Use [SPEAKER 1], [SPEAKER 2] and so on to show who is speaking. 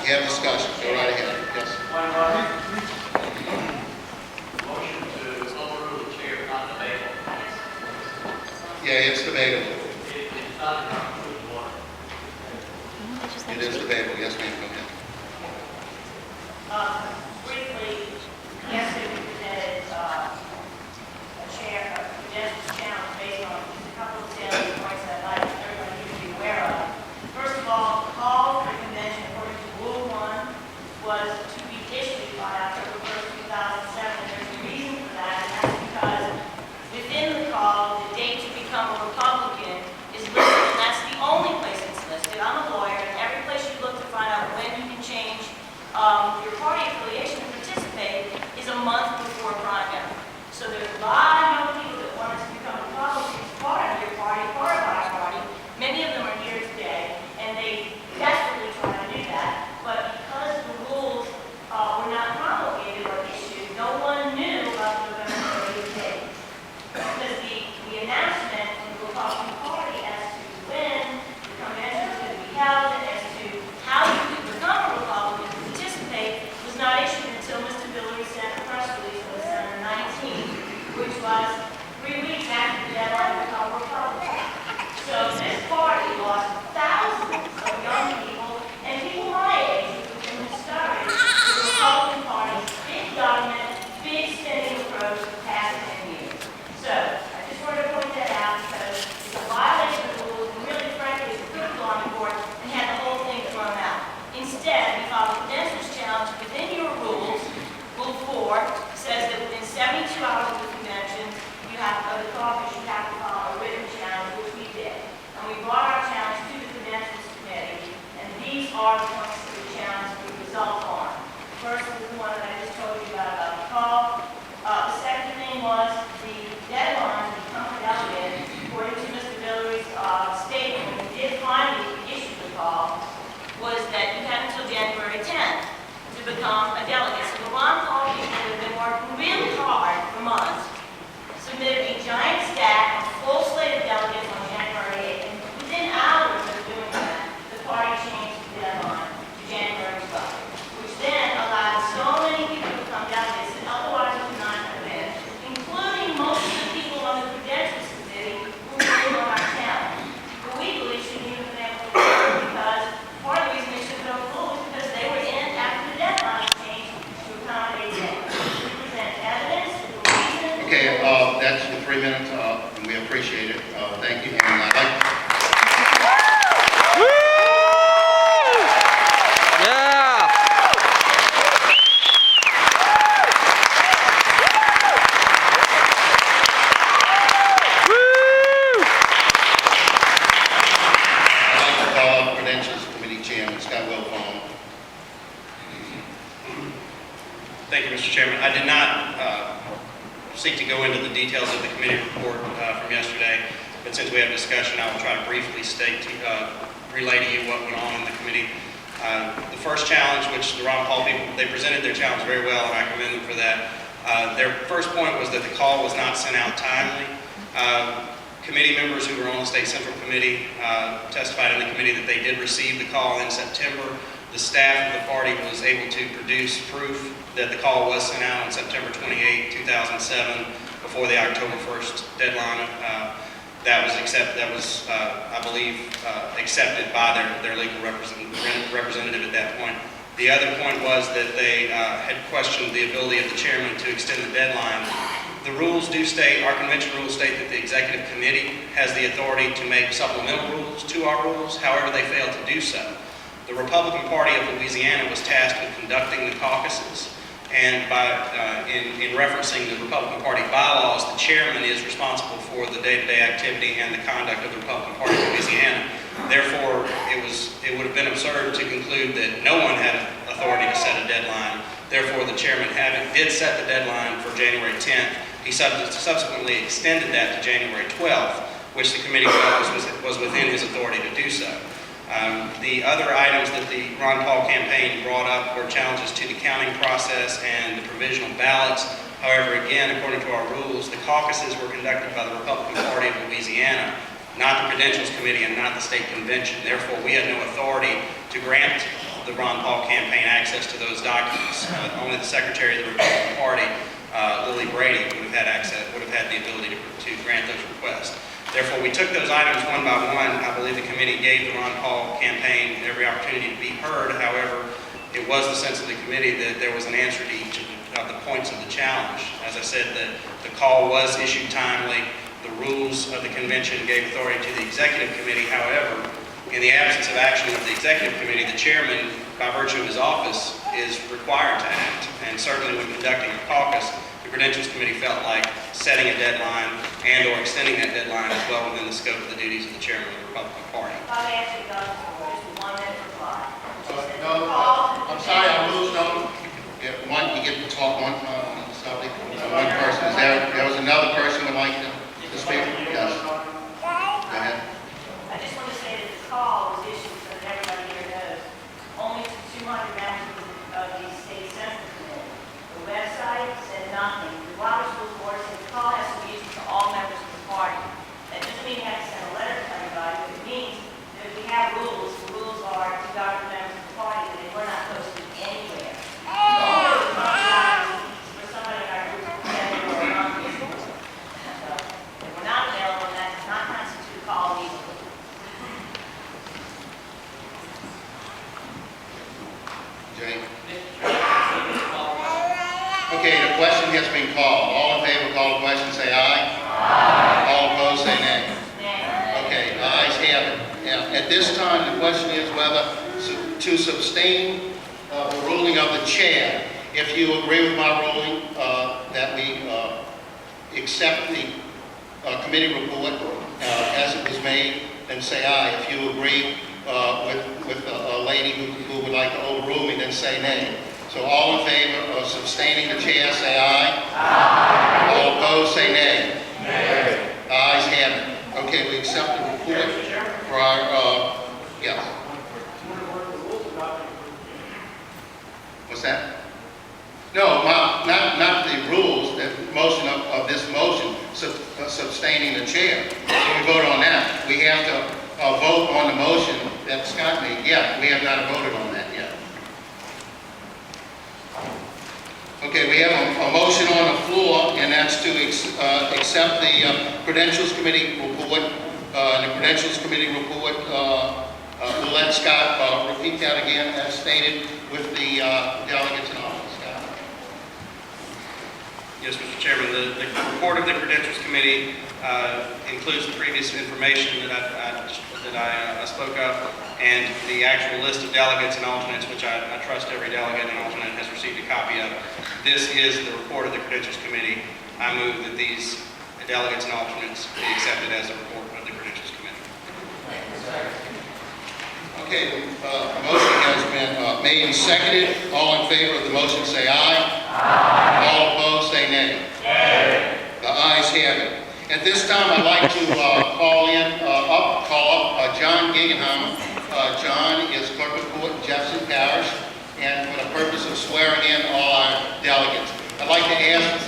[SPEAKER 1] You have discussion. Go right ahead. Yes.
[SPEAKER 2] Motion to overrule the chair, not debatable.
[SPEAKER 1] Yeah, it's debatable.
[SPEAKER 2] It's not in our food and water.
[SPEAKER 1] It is debatable. Yes, ma'am. Go ahead.
[SPEAKER 3] Briefly, yesterday we presented a credentials challenge based on just a couple of salient points that I'd like everybody here to be aware of. First of all, the call for the convention according to Rule 1 was to be issued by October 1st, 2007. And there's a reason for that, and that's because within the call, the date to become a Republican is listed, and that's the only place it's listed. I'm a lawyer, and every place you look to find out when you can change your party affiliation to participate is a month before primary. So there's a lot of young people that want us to become Republicans, part of your party, part of our party. Many of them are here today, and they desperately try to do that. But because the rules were not promulgated or issued, no one knew about the November 30th date. Because the announcement from the Republican Party as to when the convention was going to be held and as to how you could become a Republican to participate was not issued until Mr. Hillary sent a press release on December 19th, which was 3 weeks after the deadline to become a Republican. So this party lost thousands of young people and people my age who have been discouraged with the Republican Party's big government, big spending approach for the past 10 years. So I just wanted to point that out because it's a violation of the rules and really frankly it's a good law court and had the whole thing thrown out. Instead, we filed a credentials challenge within your rules. Rule 4 says that within 72 hours of the convention, you have to go to the caucus, you have to file a written challenge, which we did. And we brought our challenge to the credentials committee, and these are the points of the challenge we resolved on. First was the one that I just told you about the call. The second thing was the deadline to become a delegate, according to Mr. Hillary's statement, when we did finally issue the call, was that you had until January 10th to become a delegate. So the Ron Paul people who have been working really hard for months submitted a giant stack of full slate of delegates on January 8th. And within hours of doing that, the party changed the deadline to January 12th, which then allowed so many people to become delegates that otherwise would not have been, including most of the people on the credentials committee who were in on our challenge, who we believe shouldn't even have been able to vote because part of the reason they should vote full is because they were in after the deadline was changed to accommodate them. We present evidence, reason.
[SPEAKER 1] Okay, that's the 3 minutes, and we appreciate it. Thank you. And I'd like to call Credentials Committee Chairman Scott Wilfong.
[SPEAKER 4] Thank you, Mr. Chairman. I did not seek to go into the details of the committee report from yesterday, but since we have discussion, I will try to briefly relay to you what went on in the committee. The first challenge, which the Ron Paul people, they presented their challenge very well, and I commend them for that. Their first point was that the call was not sent out timely. Committee members who were on the State Central Committee testified in the committee that they did receive the call in September. The staff of the party was able to produce proof that the call was sent out on September 28, 2007, before the October 1st deadline. That was I believe, accepted by their legal representative at that point. The other point was that they had questioned the ability of the chairman to extend the deadline. The rules do state, our convention rules state that the executive committee has the authority to make supplemental rules to our rules. However, they failed to do so. The Republican Party of Louisiana was tasked with conducting the caucuses, and in referencing the Republican Party bylaws, the chairman is responsible for the day-to-day activity and the conduct of the Republican Party of Louisiana. Therefore, it would have been absurd to conclude that no one had authority to set a deadline. Therefore, the chairman did set the deadline for January 10th. He subsequently extended that to January 12th, which the committee felt was within his authority to do so. The other items that the Ron Paul campaign brought up were challenges to the counting process and the provisional ballots. However, again, according to our rules, the caucuses were conducted by the Republican Party of Louisiana, not the Credentials Committee and not the State Convention. Therefore, we had no authority to grant the Ron Paul campaign access to those documents. Only the Secretary of the Republican Party, Lily Brady, would have had the ability to grant those requests. Therefore, we took those items one by one. I believe the committee gave the Ron Paul campaign every opportunity to be heard. However, it was the sense of the committee that there was an answer to each of the points of the challenge. As I said, the call was issued timely. The rules of the convention gave authority to the executive committee. However, in the absence of action of the executive committee, the chairman, by virtue of his office, is required to act. And certainly when conducting a caucus, the Credentials Committee felt like setting a deadline and/or extending that deadline is well within the scope of the duties of the chairman of the Republican Party.
[SPEAKER 3] If I may ask you guys for just 1 minute reply.
[SPEAKER 1] No, I'm sorry, I moved on. You get to talk one person. There was another person who would like to speak? Yes. Go ahead.
[SPEAKER 3] I just want to say that the call was issued so that everybody here knows, only to 200 members of the state central committee. The website said nothing. The Robert's Rules of Order said the call has to be issued to all members of the party. That doesn't mean you have to send a letter to everybody, but it means that if we have rules, the rules are to govern members of the party, and they were not posted anywhere. For somebody in our group to say they were non-usable. So, if we're not available, that does not constitute a call legally.
[SPEAKER 1] Jay? Okay, the question has been called. All in favor, call the question, say aye. Aye. All opposed, say nay.
[SPEAKER 3] Nay.
[SPEAKER 1] Okay, the ayes have it. Now, at this time, the question is whether to sustain the ruling of the chair. If you agree with my ruling that we accept the committee report as it was made, then say aye. If you agree with a lady who would like to overrule me, then say nay. So all in favor of sustaining the chair, say aye. Aye. All opposed, say nay. Nay. The ayes have it. Okay, we accept the report for our, yes. What's that? No, not the rules, the motion of this motion, sustaining the chair. So we vote on that. We have to vote on the motion that Scott made. Yeah, we have not voted on that yet. Okay, we have a motion on the floor, and that's to accept the Credentials Committee report. The Credentials Committee report, we'll let Scott repeat that again as stated with the delegates and all. Scott.
[SPEAKER 4] Yes, Mr. Chairman, the report of the Credentials Committee includes the previous information that I spoke of, and the actual list of delegates and alternates, which I trust every delegate and alternate has received a copy of. This is the report of the Credentials Committee. I move that these delegates and alternates be accepted as a report of the Credentials Committee.
[SPEAKER 1] Okay, the motion has been made and seconded. All in favor of the motion say aye. Aye. All opposed say nay. Nay. The ayes have it. At this time, I'd like to call up John Guggenheim. John is clerk of court in Jefferson Parish, and for the purpose of swearing in all our delegates. I'd like to ask